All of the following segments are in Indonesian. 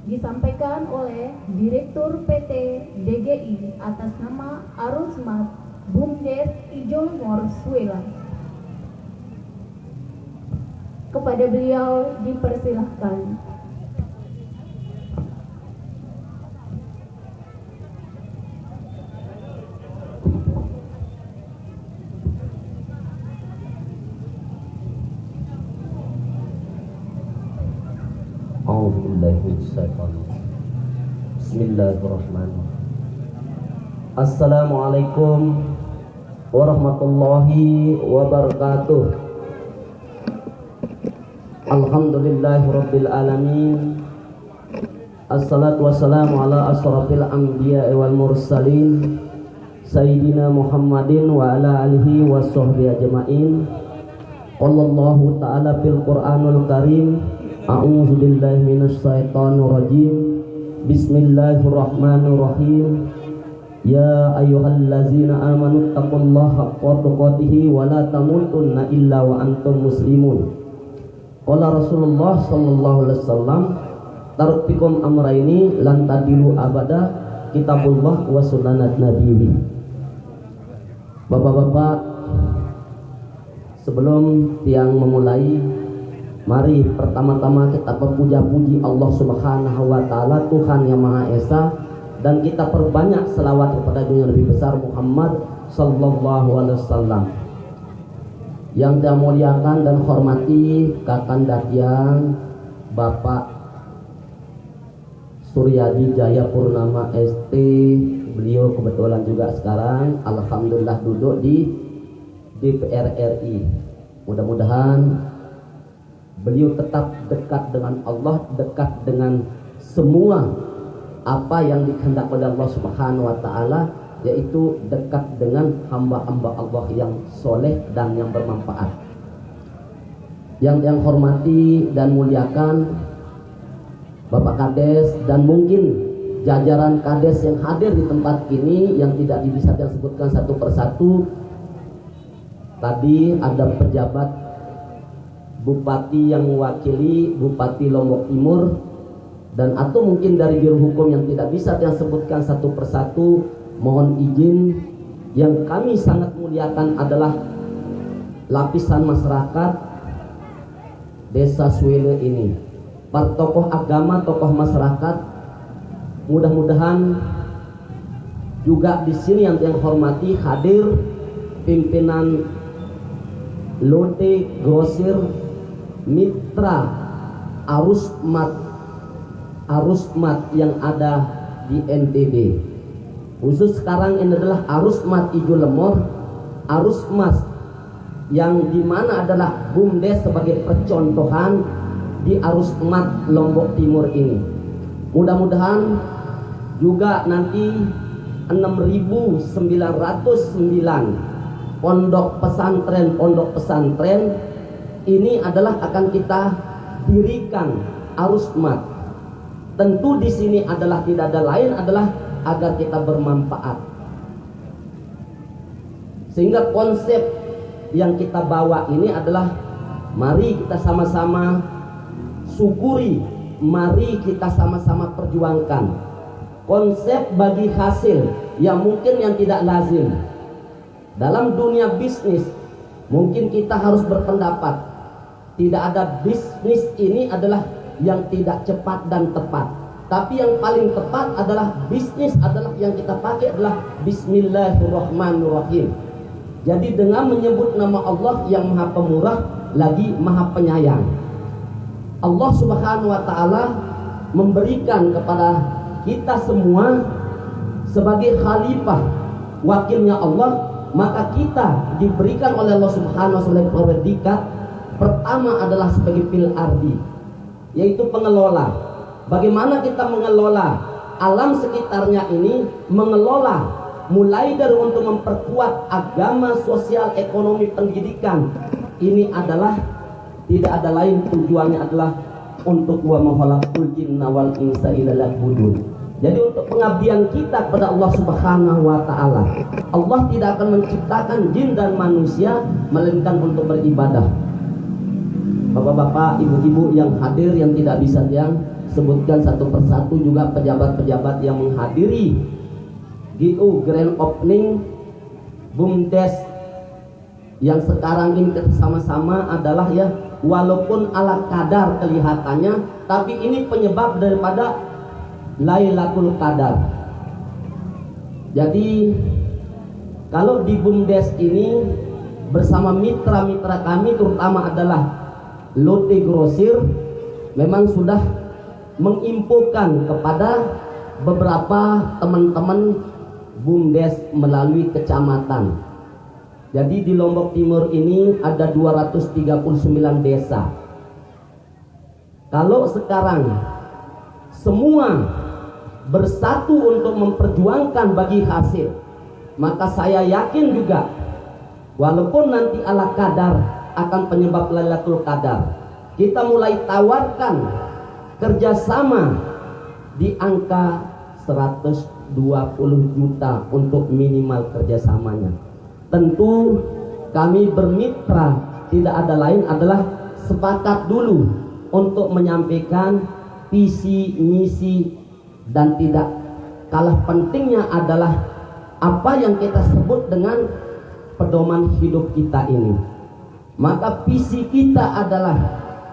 disampaikan oleh Direktur PT DGI atas nama Arusmat Bumdes Ijol Morsuela. Kepada beliau dipersilahkan. Bismillahirrahmanirrahim. Assalamualaikum warahmatullahi wabarakatuh. Alhamdulillahirabbil alamin. Assalatu wassalamu ala asrafil anbiya'i wal mursalin sayyidina Muhammadin wa ala alihi washabbihi ajmain. Qallallahu ta'ala fil Qur'anul Karim. A'udzu billahi minasy syaithanir rajim. Bismillahirrahmanirrahim. Ya ayyuhallazina amanu taqullaha haqqa tuqatih wa la tamutunna illa wa antum muslimun. Qala Rasulullah sallallahu alaihi wasallam, tarfikum amraini lan tadilu abada, kitabullah wa sunnat nabiyyi. Bapak-bapak, sebelum tiang memulai, mari pertama-tama kita berpuja-puji Allah Subhanahu wa taala, Tuhan yang Maha Esa, dan kita perbanyak selawat kepada dunia Nabi besar Muhammad sallallahu alaihi wasallam. Yang saya muliakan dan hormati Kakanda Tiang Bapak Suryadi Jaya Purnama ST, beliau kebetulan juga sekarang alhamdulillah duduk di DPR RI. Mudah-mudahan beliau tetap dekat dengan Allah, dekat dengan semua apa yang dikehendaki oleh Allah Subhanahu wa taala, yaitu dekat dengan hamba-hamba Allah yang soleh dan yang bermanfaat. Yang hormati dan muliakan Bapak Kades dan mungkin jajaran Kades yang hadir di tempat ini yang tidak bisa saya sebutkan satu persatu. Tadi ada pejabat Bupati yang mewakili Bupati Lombok Timur, dan atau mungkin dari Biro Hukum yang tidak bisa saya sebutkan satu persatu. Mohon izin, yang kami sangat muliakan adalah lapisan masyarakat Desa Suele ini, para tokoh agama, tokoh masyarakat. Mudah-mudahan juga di sini yang hormati hadir pimpinan Lote Grosir Mitra Arusmat yang ada di NTB. Khusus sekarang ini adalah Arusmat Ijo Lemor, Arusmat yang dimana adalah Bumdes sebagai percontohan di Arusmat Lombok Timur ini. Mudah-mudahan juga nanti 6.909 pondok pesantren ini adalah akan kita dirikan Arusmat. Tentu di sini adalah tidak ada lain adalah agar kita bermanfaat. Sehingga konsep yang kita bawa ini adalah mari kita sama-sama syukuri, mari kita sama-sama perjuangkan. Konsep bagi hasil yang mungkin yang tidak lazim. Dalam dunia bisnis mungkin kita harus berpendapat tidak ada bisnis ini adalah yang tidak cepat dan tepat. Tapi yang paling tepat adalah bisnis adalah yang kita pakai adalah Bismillahirrahmanirrahim. Jadi dengan menyebut nama Allah yang Maha Pemurah lagi Maha Penyayang. Allah Subhanahu wa taala memberikan kepada kita semua sebagai khalifah wakilnya Allah, maka kita diberikan oleh Allah Subhanahu wa taala predikat pertama adalah sebagai fil ardi, yaitu pengelola. Bagaimana kita mengelola alam sekitarnya ini, mengelola mulai dari untuk memperkuat agama, sosial, ekonomi, pendidikan. Ini adalah tidak ada lain tujuannya adalah untuk wa mahalaqul jinna wal insa illa liya'budun. Jadi untuk pengabdian kita kepada Allah Subhanahu wa taala, Allah tidak akan menciptakan jin dan manusia melainkan untuk beribadah. Bapak-bapak, ibu-ibu yang hadir yang tidak bisa tiang, sebutkan satu persatu juga pejabat-pejabat yang menghadiri gitu grand opening BUMDes yang sekarang ini sama-sama adalah ya, walaupun ala kadar kelihatannya, tapi ini penyebab daripada Lailatul Qadar. Jadi kalau di BUMDes ini bersama mitra-mitra kami terutama adalah Lotte Grosir, memang sudah menginfokan kepada beberapa teman-teman BUMDes melalui kecamatan. Jadi di Lombok Timur ini ada 239 desa. Kalau sekarang semua bersatu untuk memperjuangkan bagi hasil, maka saya yakin juga walaupun nanti ala kadar akan penyebab Lailatul Qadar, kita mulai tawarkan kerjasama di angka 120 juta untuk minimal kerjasamanya. Tentu kami bermitra tidak ada lain adalah sepakat dulu untuk menyampaikan visi misi, dan tidak kalah pentingnya adalah apa yang kita sebut dengan pedoman hidup kita ini. Maka visi kita adalah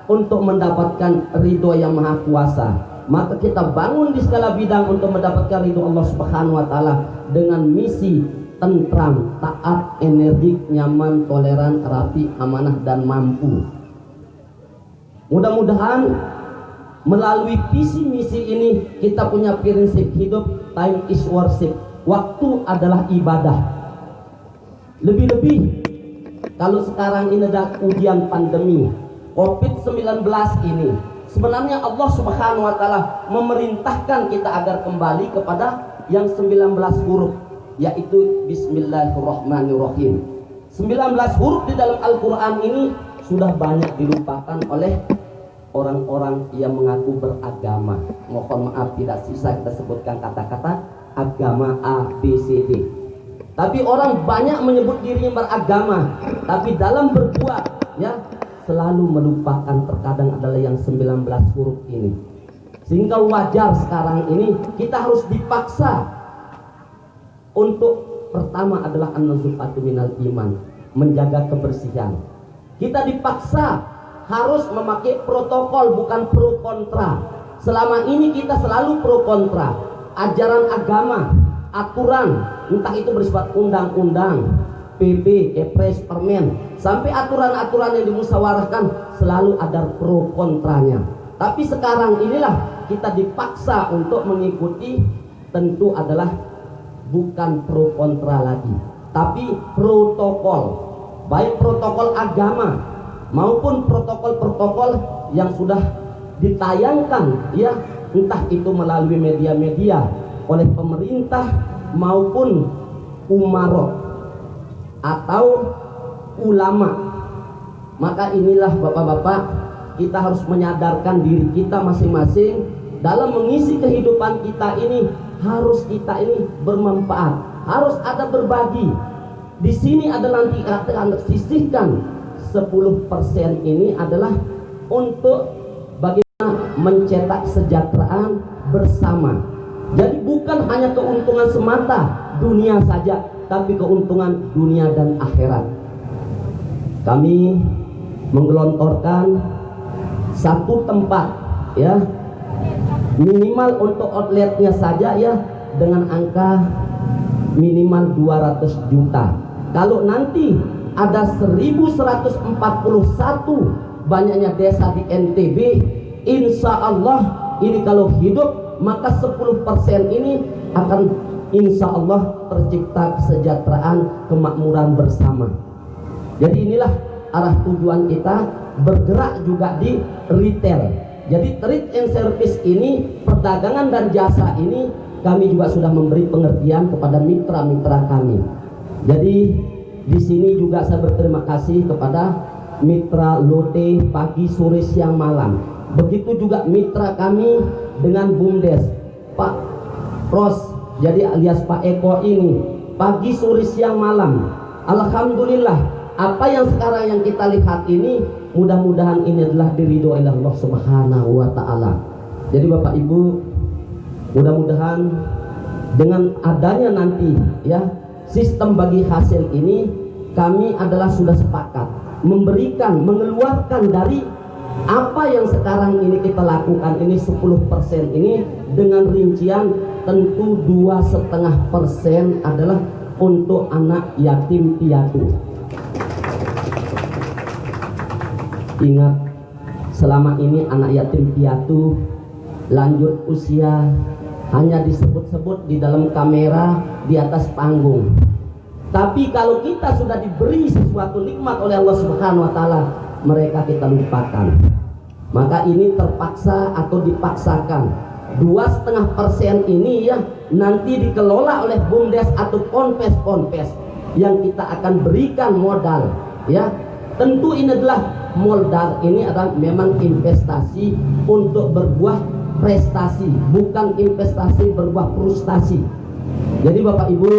untuk mendapatkan ridho yang maha kuasa. Maka kita bangun di segala bidang untuk mendapatkan ridho Allah Subhanahu wa taala dengan misi tentram, taat, energik, nyaman, toleran, rapi, amanah dan mampu. Mudah-mudahan melalui visi misi ini kita punya prinsip hidup, time is worship. Waktu adalah ibadah. Lebih-lebih kalau sekarang ini ada ujian pandemi COVID-19 ini, sebenarnya Allah Subhanahu wa taala memerintahkan kita agar kembali kepada yang 19 huruf, yaitu Bismillahirrahmanirrahim. 19 huruf di dalam Al-Qur'an ini sudah banyak dilupakan oleh orang-orang yang mengaku beragama. Mohon maaf tidak sisa kita sebutkan kata-kata agama A, B, C, D. Tapi orang banyak menyebut dirinya beragama, tapi dalam berbuat ya selalu melupakan terkadang adalah yang 19 huruf ini. Sehingga wajar sekarang ini kita harus dipaksa untuk pertama adalah an-nazufatu minal iman, menjaga kebersihan. Kita dipaksa harus memakai protokol, bukan pro kontra. Selama ini kita selalu pro kontra. Ajaran agama, aturan, entah itu bersifat undang-undang, PP, Kepres, Permen, sampai aturan-aturan yang dimusyawarahkan selalu ada pro kontranya. Tapi sekarang inilah kita dipaksa untuk mengikuti, tentu adalah bukan pro kontra lagi, tapi protokol, baik protokol agama maupun protokol-protokol yang sudah ditayangkan ya, entah itu melalui media-media oleh pemerintah maupun umarok atau ulama. Maka inilah bapak-bapak, kita harus menyadarkan diri kita masing-masing dalam mengisi kehidupan kita ini. Harus kita ini bermanfaat, harus ada berbagi. Di sini adalah nanti akan sisihkan 10% ini adalah untuk bagaimana mencetak kesejahteraan bersama. Jadi bukan hanya keuntungan semata dunia saja, tapi keuntungan dunia dan akhirat. Kami menggelontorkan satu tempat ya, minimal untuk outletnya saja ya, dengan angka minimal 200 juta. Kalau nanti ada 1141 banyaknya desa di NTB, insya Allah ini kalau hidup maka 10% ini akan insya Allah tercipta kesejahteraan, kemakmuran bersama. Jadi inilah arah tujuan kita bergerak juga di retail. Jadi trade and service ini, perdagangan dan jasa ini kami juga sudah memberi pengertian kepada mitra-mitra kami. Jadi di sini juga saya berterima kasih kepada mitra Lotte pagi, sore, siang, malam. Begitu juga mitra kami dengan BUMDes, Pak Pros, jadi alias Pak Eko ini pagi, sore, siang, malam. Alhamdulillah, apa yang sekarang yang kita lihat ini mudah-mudahan ini adalah diridhoi Allah Subhanahu wa taala. Jadi Bapak Ibu, mudah-mudahan dengan adanya nanti ya sistem bagi hasil ini, kami adalah sudah sepakat memberikan, mengeluarkan dari apa yang sekarang ini kita lakukan ini 10% ini dengan rincian tentu 2,5% adalah untuk anak yatim piatu. Ingat, selama ini anak yatim piatu lanjut usia hanya disebut-sebut di dalam kamera, di atas panggung. Tapi kalau kita sudah diberi sesuatu nikmat oleh Allah Subhanahu wa taala, mereka kita lupakan. Maka ini terpaksa atau dipaksakan 2,5% ini ya nanti dikelola oleh BUMDes atau ponpes-ponpes yang kita akan berikan modal ya. Tentu ini adalah modal, ini adalah memang investasi untuk berbuah prestasi, bukan investasi berbuah frustasi. Jadi Bapak Ibu,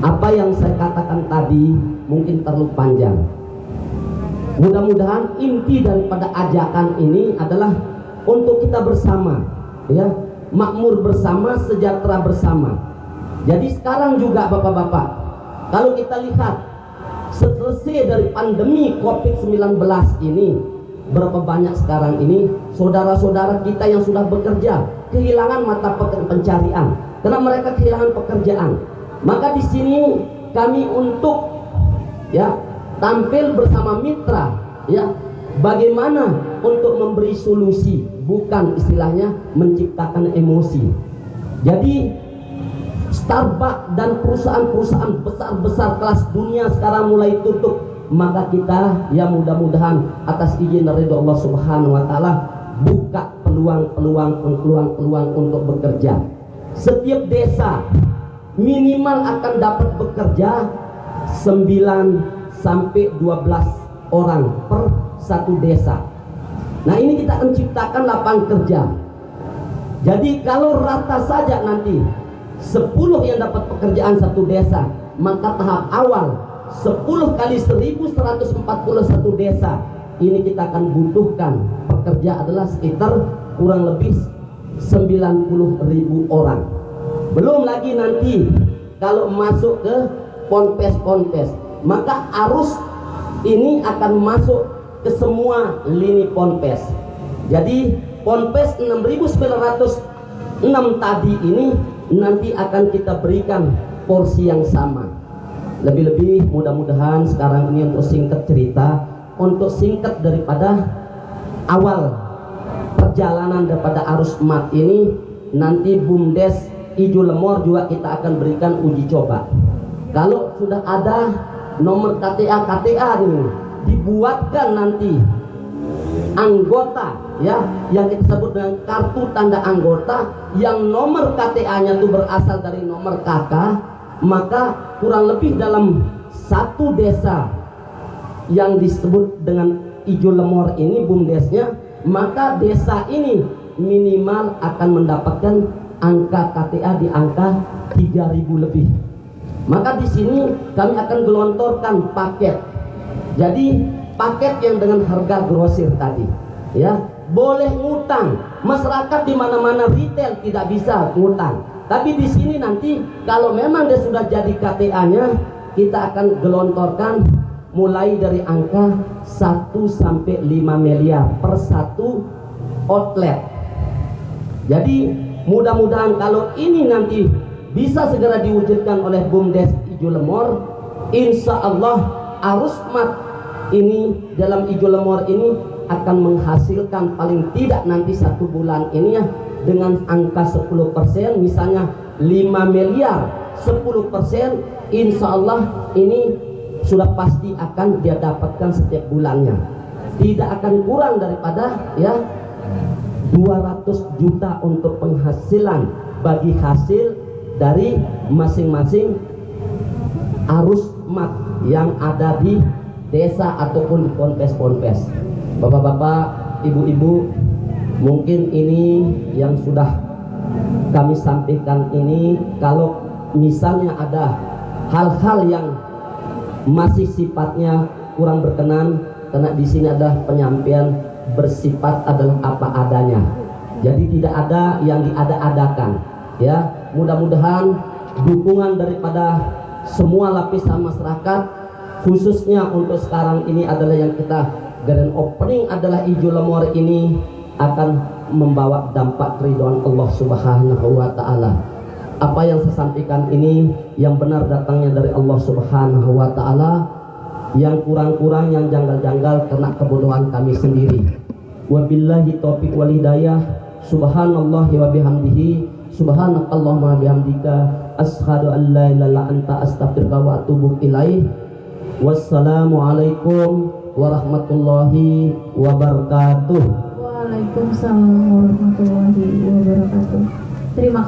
apa yang saya katakan tadi mungkin terlalu panjang. Mudah-mudahan inti daripada ajakan ini adalah untuk kita bersama ya, makmur bersama, sejahtera bersama. Jadi sekarang juga Bapak-bapak, kalau kita lihat selesai dari pandemi COVID-19 ini, berapa banyak sekarang ini saudara-saudara kita yang sudah bekerja kehilangan mata pencarian karena mereka kehilangan pekerjaan. Maka di sini kami untuk ya tampil bersama mitra ya, bagaimana untuk memberi solusi, bukan istilahnya menciptakan emosi. Jadi Starbucks dan perusahaan-perusahaan besar-besar kelas dunia sekarang mulai tutup. Maka kita ya mudah-mudahan atas izin dari Allah Subhanahu wa taala buka peluang untuk bekerja. Setiap desa minimal akan dapat bekerja 9 sampai 12 orang per satu desa. Nah, ini kita akan ciptakan lapangan kerja. Jadi kalau rata saja nanti 10 yang dapat pekerjaan satu desa, maka tahap awal 10 kali 1141 desa ini kita akan butuhkan pekerja adalah sekitar kurang lebih 90.000 orang. Belum lagi nanti kalau masuk ke ponpes-ponpes, maka arus ini akan masuk ke semua lini ponpes. Jadi ponpes 6.906 tadi ini nanti akan kita berikan porsi yang sama. Lebih-lebih mudah-mudahan sekarang ini untuk singkat cerita, untuk singkat daripada awal perjalanan daripada arus mat ini, nanti BUMDes Ijo Lemor juga kita akan berikan uji coba. Kalau sudah ada nomor KTA ini dibuatkan nanti anggota ya yang kita sebut dengan kartu tanda anggota yang nomor KTA-nya itu berasal dari nomor KK, maka kurang lebih dalam satu desa yang disebut dengan Ijo Lemor ini BUMDesnya, maka desa ini minimal akan mendapatkan angka KTA di angka 3.000 lebih. Maka di sini kami akan gelontorkan paket. Jadi paket yang dengan harga grosir tadi ya, boleh ngutang. Masyarakat di mana-mana retail tidak bisa ngutang. Tapi di sini nanti kalau memang dia sudah jadi KTA-nya, kita akan gelontorkan mulai dari angka 1 sampai 5 miliar per satu outlet. Jadi mudah-mudahan kalau ini nanti bisa segera diwujudkan oleh BUMDes Ijo Lemor, insya Allah arus mat ini dalam Ijo Lemor ini akan menghasilkan paling tidak nanti satu bulan ini ya dengan angka 10%, misalnya 5 miliar 10%, insya Allah ini sudah pasti akan dia dapatkan setiap bulannya, tidak akan kurang daripada ya 200 juta untuk penghasilan bagi hasil dari masing-masing arus mat yang ada di desa ataupun di ponpes-ponpes. Bapak-bapak, ibu-ibu, mungkin ini yang sudah kami sampaikan ini. Kalau misalnya ada hal-hal yang masih sifatnya kurang berkenan, karena di sini ada penyampaian bersifat adalah apa adanya. Jadi tidak ada yang diada-adakan. Ya, mudah-mudahan dukungan daripada semua lapisan masyarakat, khususnya untuk sekarang ini adalah yang kita grand opening adalah Ijo Lemor ini akan membawa dampak keridhaan Allah Subhanahu wa taala. Apa yang saya sampaikan ini yang benar datangnya dari Allah Subhanahu wa taala, yang kurang-kurang, yang janggal-janggal karena kebodohan kami sendiri. Wabillahi taufiq wal hidayah. Subhanallahi wa bihamdihi, subhanakallahumma bihamdika, asyhadu an la ilaha illa anta, astaghfiruka wa atubu ilaih. Wassalamualaikum warahmatullahi wabarakatuh. Waalaikumsalam warahmatullahi wabarakatuh. Terima kasih.